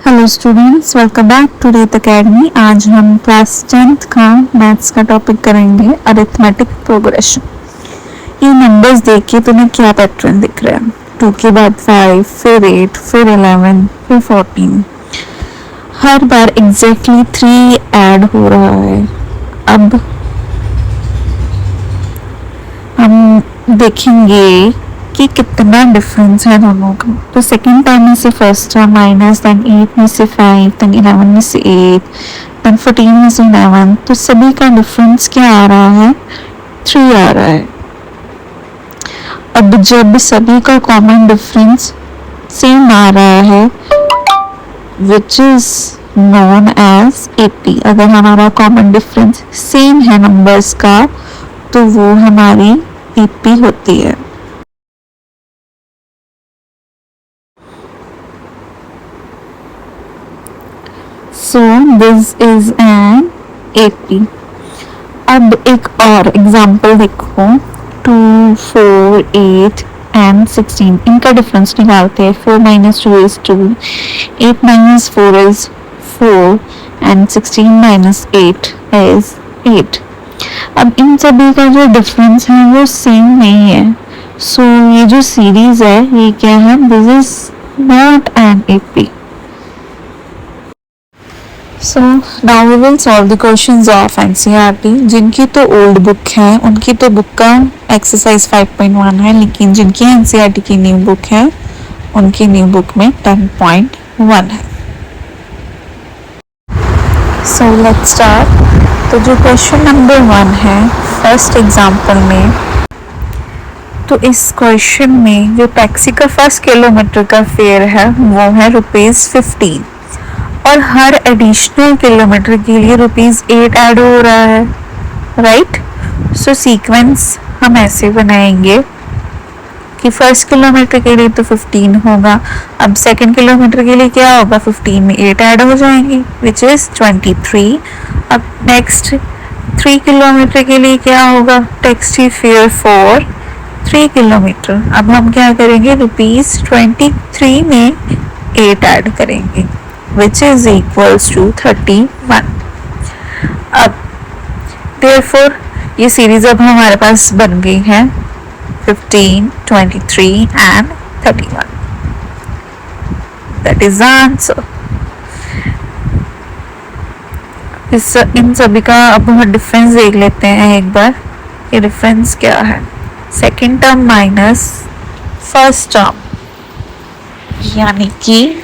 Hello students, welcome back to रेत academy. आज हम क्लास 10th का मैथ्स का टॉपिक करेंगे, अरिथमेटिक प्रोग्रेशन। ये नंबर्स देख के तुम्हें क्या पैटर्न दिख रहा है? 2 के बाद 5, फिर 8, फिर 11, फिर 14। हर बार एग्जैक्टली 3 ऐड हो रहा है। अब हम देखेंगे कि कितना डिफरेंस है दोनों का। तो सेकेंड टर्म में से फर्स्ट टर्म माइनस, देन 8 में से 5, देन 11 में से 8, देन 14 में से 11। तो सभी का डिफरेंस क्या आ रहा है? 3 आ रहा है। अब जब सभी का कॉमन डिफरेंस सेम आ रहा है, which is known as AP। अगर हमारा कॉमन डिफरेंस सेम है नंबर्स का, तो वो हमारी AP होती है। So this is an AP। अब एक और एग्जाम्पल देखो, 2, 4, 8 एंड 16। इनका डिफरेंस निकालते हैं। 4 minus 2 is 2, 8 minus 4 is 4 and 16 minus 8 is 8। अब इन सभी का जो डिफरेंस है वो सेम नहीं है। सो ये जो सीरीज है ये क्या है? This is not an AP। So now we will solve the questions of NCERT। जिनकी तो ओल्ड बुक है उनकी तो बुक का एक्सरसाइज 5.1 है, लेकिन जिनकी NCERT की न्यू बुक है उनकी न्यू बुक में 10.1 है। So let's start। तो जो क्वेश्चन नंबर 1 है फर्स्ट एग्जाम्पल में, तो इस क्वेश्चन में जो टैक्सी का फर्स्ट किलोमीटर का फेयर है वो है ₹15 और हर एडिशनल किलोमीटर के लिए ₹8 ऐड हो रहा है, राइट। सो सीक्वेंस हम ऐसे बनाएंगे कि फर्स्ट किलोमीटर के लिए तो 15 होगा। अब सेकंड किलोमीटर के लिए क्या होगा? 15 में 8 ऐड हो जाएंगे, विच इज 23। अब नेक्स्ट 3 किलोमीटर के लिए क्या होगा? Taxi fare for 3 kilometre. अब हम क्या करेंगे? ₹23 में 8 ऐड करेंगे, which is equals to 31। अब therefore ये सीरीज अब हमारे पास बन गई है 15, 23 and 31। That is the answer। इन सभी का अब हम डिफरेंस देख लेते हैं एक बार। ये डिफरेंस क्या है? Second term minus first term, यानी कि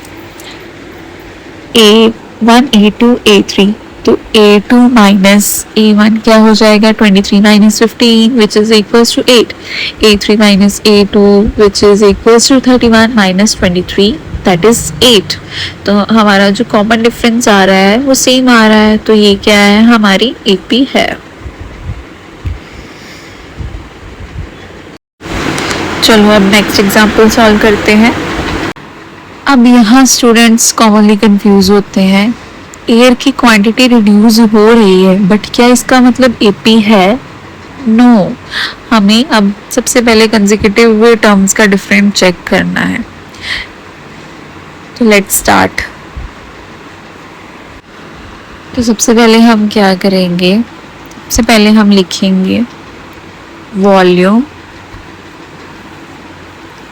A1, A2, A3। तो A2 माइनस A1 क्या हो जाएगा? 23 minus 15 which is equals to 8। A3 minus A2 which is equals to 31 minus 23 that is 8। तो हमारा जो कॉमन डिफरेंस आ रहा है वो सेम आ रहा है, तो ये क्या है? हमारी AP है। चलो अब नेक्स्ट एग्जाम्पल सॉल्व करते हैं। अब यहाँ स्टूडेंट्स कॉमनली कंफ्यूज होते हैं, एयर की क्वांटिटी रिड्यूस हो रही है बट क्या इसका मतलब AP है? नो। हमें अब सबसे पहले कंसेक्यूटिव हुए टर्म्स का डिफरेंस चेक करना है। तो लेट्स स्टार्ट। तो सबसे पहले हम क्या करेंगे? सबसे पहले हम लिखेंगे volume,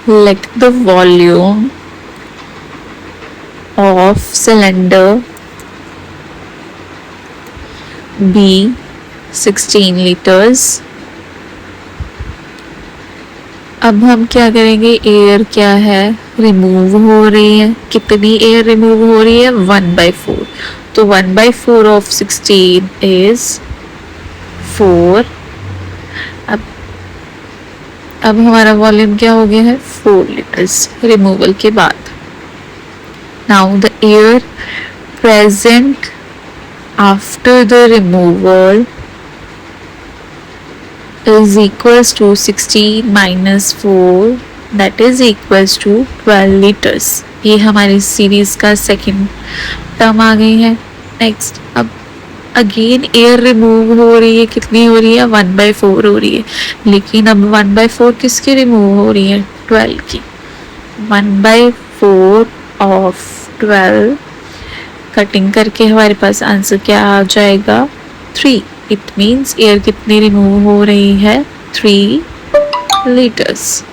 let the volume of cylinder be 16 liters। अब हम क्या करेंगे? एयर क्या है? रिमूव हो रही है। कितनी एयर रिमूव हो रही है? 1/4। तो 1/4 of 16 is 4। अब हमारा वॉल्यूम क्या हो गया है? 4 liters रिमूवल के बाद। Now the air present after the removal is equals to 16 minus 4 that is equals to 12 liters। ये हमारी सीरीज का सेकेंड टर्म आ गई है। नेक्स्ट अब अगेन एयर रिमूव हो रही है। कितनी हो रही है? 1/4 हो रही है, लेकिन अब 1/4 किसकी रिमूव हो रही है? 12 की। 1/4 of 12 कटिंग करके हमारे पास आंसर क्या आ जाएगा 3। इट मीन्स एयर कितनी रिमूव हो रही है 3 लीटर्स।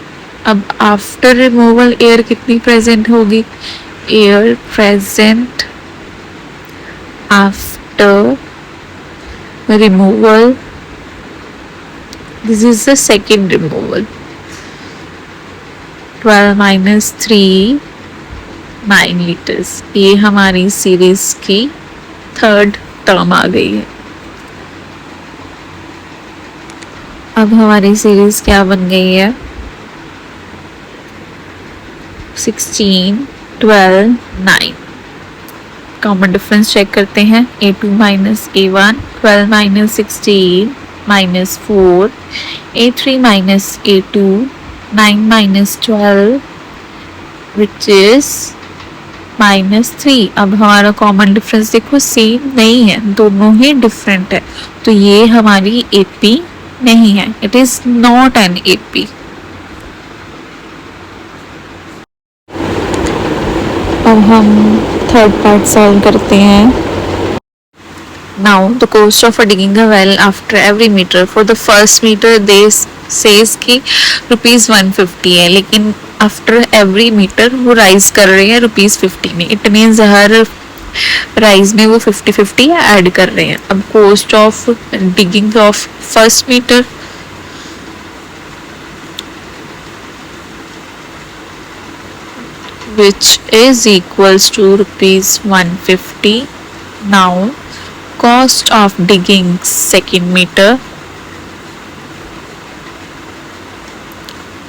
अब आफ्टर रिमूवल एयर कितनी प्रेजेंट होगी, air present after removal, this is the second removal, 12 minus 3 9 litres. ये हमारी सीरीज की थर्ड टर्म आ गई है। अब हमारी सीरीज क्या बन गई है 16 12 9। कॉमन डिफरेंस चेक करते हैं, a2 minus a1, 12 minus 16 minus 4, a3 minus a2, 9 minus 12 which is -3। अब हमारा कॉमन डिफरेंस देखो सेम नहीं है, दोनों ही डिफरेंट है, तो ये हमारी AP नहीं है, it is not an AP। अब हम थर्ड पार्ट सॉल्व करते हैं। Now the cost of digging a well after every metre, for the first metre they says की ₹150 है, लेकिन आफ्टर एवरी मीटर वो राइज कर रहे हैं ₹50 में। इट मीन्स हर राइज में वो 50-50 ऐड कर रहे हैं। अब cost of digging of first metre, which is equals to ₹150. Now cost of digging second meter,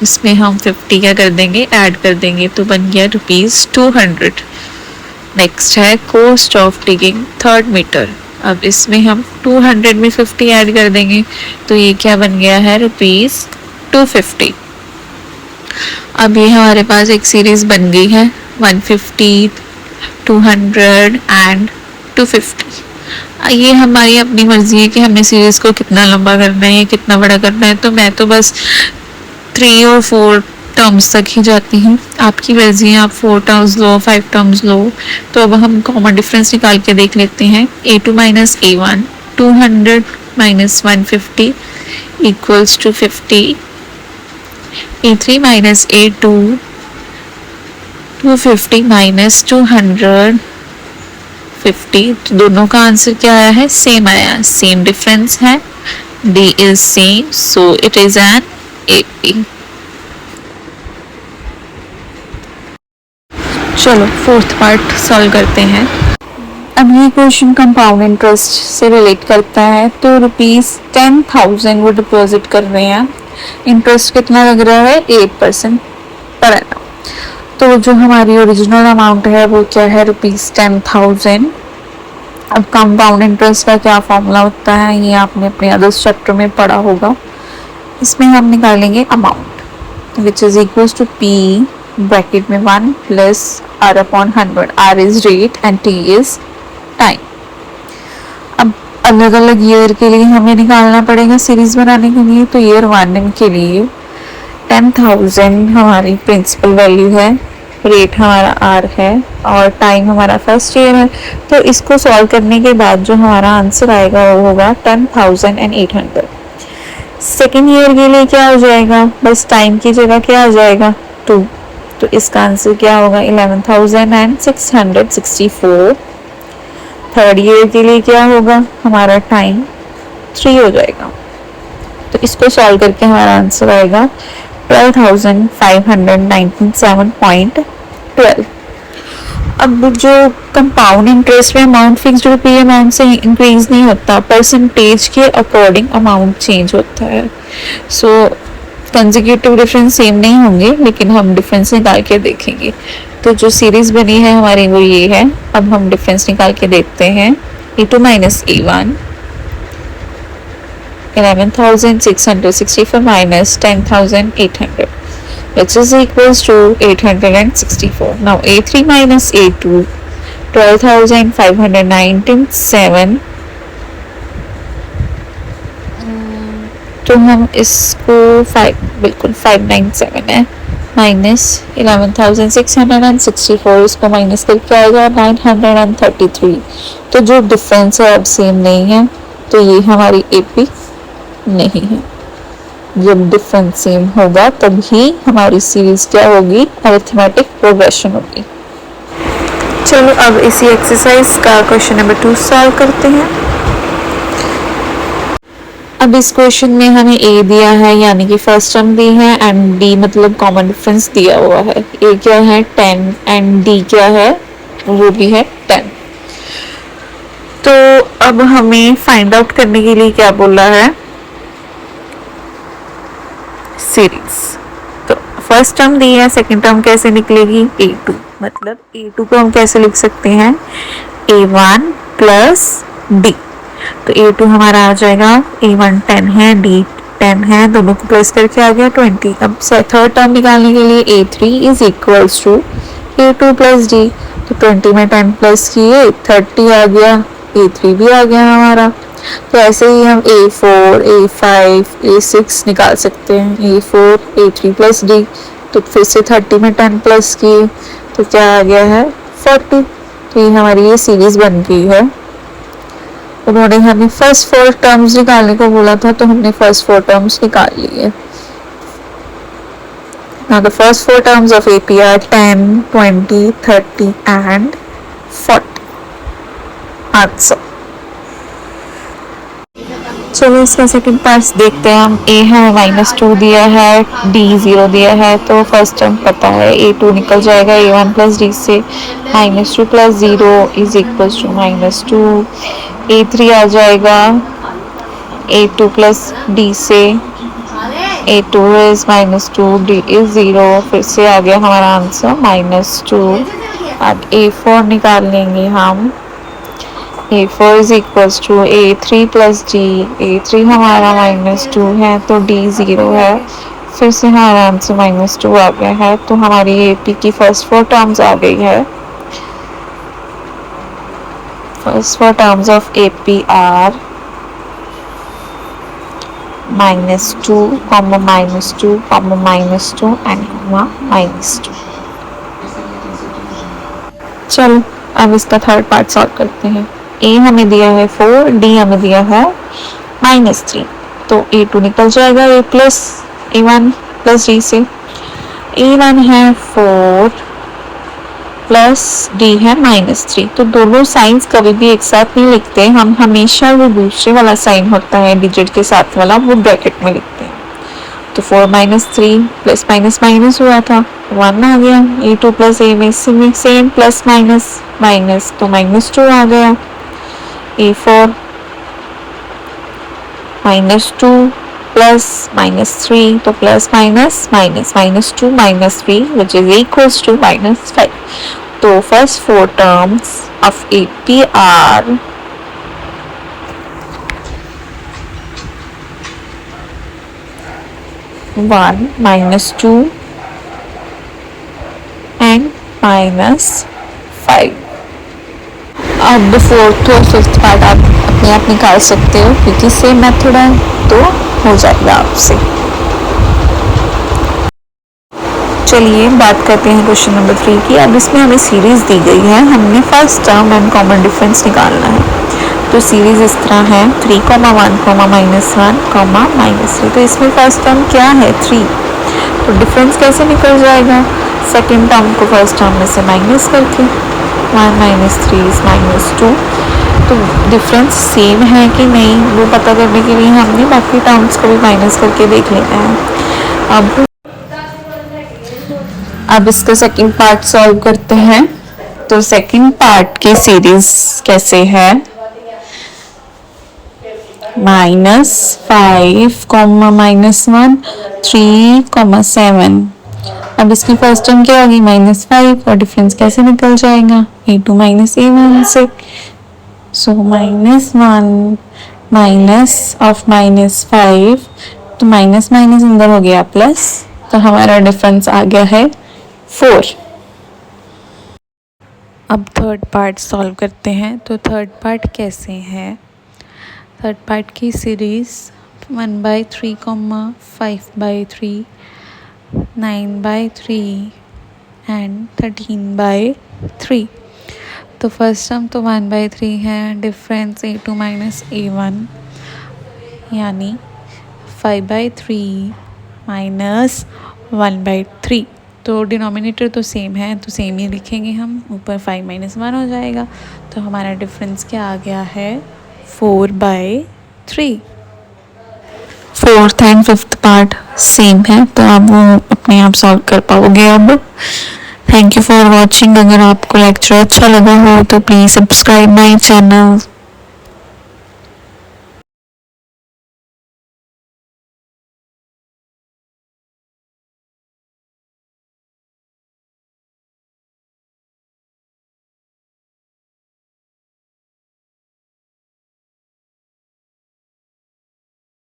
इसमें हम 50 क्या कर देंगे ऐड कर देंगे, तो बन गया ₹200। नेक्स्ट है cost of digging third metre. अब इसमें हम 200 में 50 ऐड कर देंगे, तो ये क्या बन गया है ₹250। अब ये हमारे पास एक सीरीज बन गई है 150, 200 एंड 250। ये हमारी अपनी मर्जी है कि हमने सीरीज को कितना लंबा करना है, कितना बड़ा करना है। तो मैं तो बस 3 और 4 टर्म्स तक ही जाती हूँ, आपकी मर्जी है, आप 4 टर्म्स लो, 5 टर्म्स लो। तो अब हम कॉमन डिफरेंस निकाल के देख लेते हैं। a2 minus a1, 200 minus 150 equals to 50, a3 minus a2, 250 minus 250, तो दोनों का आंसर क्या आया है सेम आया, सेम डिफरेंस है, D is same, so it is an AP। चलो फोर्थ पार्ट सॉल्व करते हैं। अब ये क्वेश्चन कंपाउंड इंटरेस्ट से रिलेट करता है। तो ₹10,000 वो डिपॉजिट कर रहे हैं, इंटरेस्ट कितना लग रहा है 8% पर एनम। तो जो हमारी ओरिजिनल अमाउंट है वो क्या है ₹10,000। अब कंपाउंड इंटरेस्ट का क्या फॉर्मूला होता है ये आपने अपने अदर चैप्टर में पढ़ा होगा। इसमें हम निकालेंगे amount which is equal to P bracket में 1 plus R/100। R is rate and T is time. अब अलग अलग ईयर के लिए हमें निकालना पड़ेगा सीरीज बनाने के लिए। तो ईयर 1 के लिए 10,000 हमारी प्रिंसिपल वैल्यू है, रेट हमारा R है और टाइम हमारा फर्स्ट ईयर है। तो इसको सॉल्व करने के बाद जो हमारा आंसर आएगा वो होगा 10,800। सेकेंड ईयर के लिए क्या हो जाएगा, बस टाइम की जगह क्या आ जाएगा 2, तो इसका आंसर क्या होगा 11,664। थर्ड ईयर के लिए क्या होगा हमारा टाइम 3 हो जाएगा। तो इसको सॉल्व करके हमारा आंसर आएगा 12,597.12। अब जो कंपाउंड इंटरेस्ट में अमाउंट फिक्स्ड रुपये अमाउंट से इंक्रीज नहीं होता, परसेंटेज के अकॉर्डिंग अमाउंट चेंज होता है। सो कंसेक्यूटिव डिफरेंस सेम नहीं होंगे, लेकिन हम डिफरेंस निकाल के देखेंगे। तो जो सीरीज बनी है हमारी वो ये है। अब हम डिफरेंस निकाल के देखते हैं। a2 minus a1 11,664 minus 10,800, which is equals to 864. Now a3 minus a2 12,597. तो हम इसको 5 बिल्कुल 597 है, माइनस 11,664, इसको माइनस करके आएगा 933। तो जो डिफरेंस है अब सेम नहीं है, तो ये हमारी एपी नहीं है। जब डिफरेंस सेम होगा तभी हमारी सीरीज क्या होगी, अरिथमेटिक प्रोग्रेशन होगी। चलो अब इसी एक्सरसाइज का क्वेश्चन नंबर 2 सॉल्व करते हैं। अब इस क्वेश्चन में हमें ए दिया है यानी कि फर्स्ट टर्म दी है, एंड डी मतलब कॉमन डिफरेंस दिया हुआ है। ए क्या है 10 एंड डी क्या है, वो भी है 10। तो अब हमें फाइंड आउट करने के लिए क्या बोला है, सीरीज। तो फर्स्ट टर्म दी है, सेकंड टर्म कैसे निकलेगी, a2, मतलब a2 को हम कैसे लिख सकते हैं, a1 प्लस d। तो a2 हमारा आ जाएगा, a1 10 है, d 10 है, दोनों को प्लस करके आ गया 20। अब थर्ड टर्म निकालने के लिए a3 is equals to a2 plus d। तो 20 में 10 प्लस किए 30 आ गया, a3 भी आ गया हमारा। तो ऐसे ही हम a4, a5, a6 निकाल सकते हैं, a4, a3 प्लस d। तो फिर से 30 में 10 प्लस किए तो क्या आ गया है 40। तो ये हमारी ये सीरीज बन गई है। उन्होंने हमें फर्स्ट 4 टर्म्स निकालने को बोला था, तो हमने फर्स्ट 4 टर्म्स निकाल लिए। Now the first 4 terms of AP are 10, 20, 30 and 40. Answer. चलो इसका सेकंड पार्ट देखते हैं हम। ए है -2 दिया है, डी 0 दिया है, तो फर्स्ट टर्म पता है a2 निकल जाएगा a1 प्लस डी से। -2 plus 0 is equal to -2। a3 आ जाएगा a2 प्लस डी से, a2 इज -2, d इज 0। फिर से आ गया हमारा आंसर -2। अब a4 निकाल लेंगे हम, a4 is equals to a3 plus d। a3 हमारा -2 है तो d 0 है। फिर से हमारा आंसर -2 आ गया है। तो हमारी AP की फर्स्ट 4 टर्म्स आ गई है। First 4 terms of AP are -2, -2, -2 and -2। चलो अब इसका थर्ड पार्ट सॉल्व करते हैं। ए हमें दिया है 4, डी हमें दिया है -3। तो a2 निकल जाएगा a plus a1 plus D से। a1 है 4 प्लस डी है -3। तो दोनों साइंस कभी भी एक साथ नहीं लिखते, हम हमेशा वो दूसरे वाला साइन होता है डिजिट के साथ वाला, वो ब्रैकेट में लिखते हैं। तो 4 -3 प्लस माइनस माइनस हुआ था, 1 आ गया। a2 प्लस a में सेम प्लस माइनस माइनस, तो -2 आ गया। a4 -2 प्लस -3, तो plus minus minus -2 -3 which is equals to -5। तो first 4 terms of AP are -1, -2 and -5। अब फोर्थ और फिफ्थ पार्ट आप अपने आप निकाल सकते हो क्योंकि सेम मेथड है, तो हो जाएगा आपसे। चलिए बात करते हैं क्वेश्चन नंबर 3 की। अब इसमें हमें सीरीज दी गई है, हमने first term and common difference निकालना है। तो सीरीज इस तरह है 3, 1, -1, -3। तो इसमें फर्स्ट टर्म क्या है 3, तो डिफरेंस कैसे निकल जाएगा, सेकेंड टर्म को फर्स्ट टर्म में से माइनस करके। 1 - 3 इज -2। तो डिफरेंस सेम है कि नहीं वो पता करने के लिए हमने बाकी टर्म्स को भी माइनस करके देख लेना है। अब इसका सेकंड पार्ट सॉल्व करते हैं। तो सेकंड पार्ट की सीरीज कैसे है, -5, -1, 3, 7। अब इसकी फर्स्ट टर्म क्या होगी -5, और डिफरेंस कैसे निकल जाएगा a2 -a1 से। सो -1 माइनस ऑफ -5, तो माइनस माइनस अंदर हो गया प्लस, तो हमारा डिफरेंस आ गया है 4। अब थर्ड पार्ट सॉल्व करते हैं। तो थर्ड पार्ट कैसे है, थर्ड पार्ट की सीरीज 1/3, 5/3, 9/3 एंड 13/3। तो फर्स्ट टर्म तो 1/3 है, डिफरेंस A2 माइनस A1 यानी 5/3 माइनस 1/3। तो डिनोमिनेटर तो सेम है, तो सेम ही लिखेंगे हम, ऊपर 5 माइनस 1 हो जाएगा। तो हमारा डिफरेंस क्या आ गया है, 4/3। Fourth and fifth part same है, तो आप वो अपने आप सॉल्व कर पाओगे अब। Thank you for watching. अगर आपको लेक्चर अच्छा लगा हो तो प्लीज़ सब्सक्राइब माई चैनल।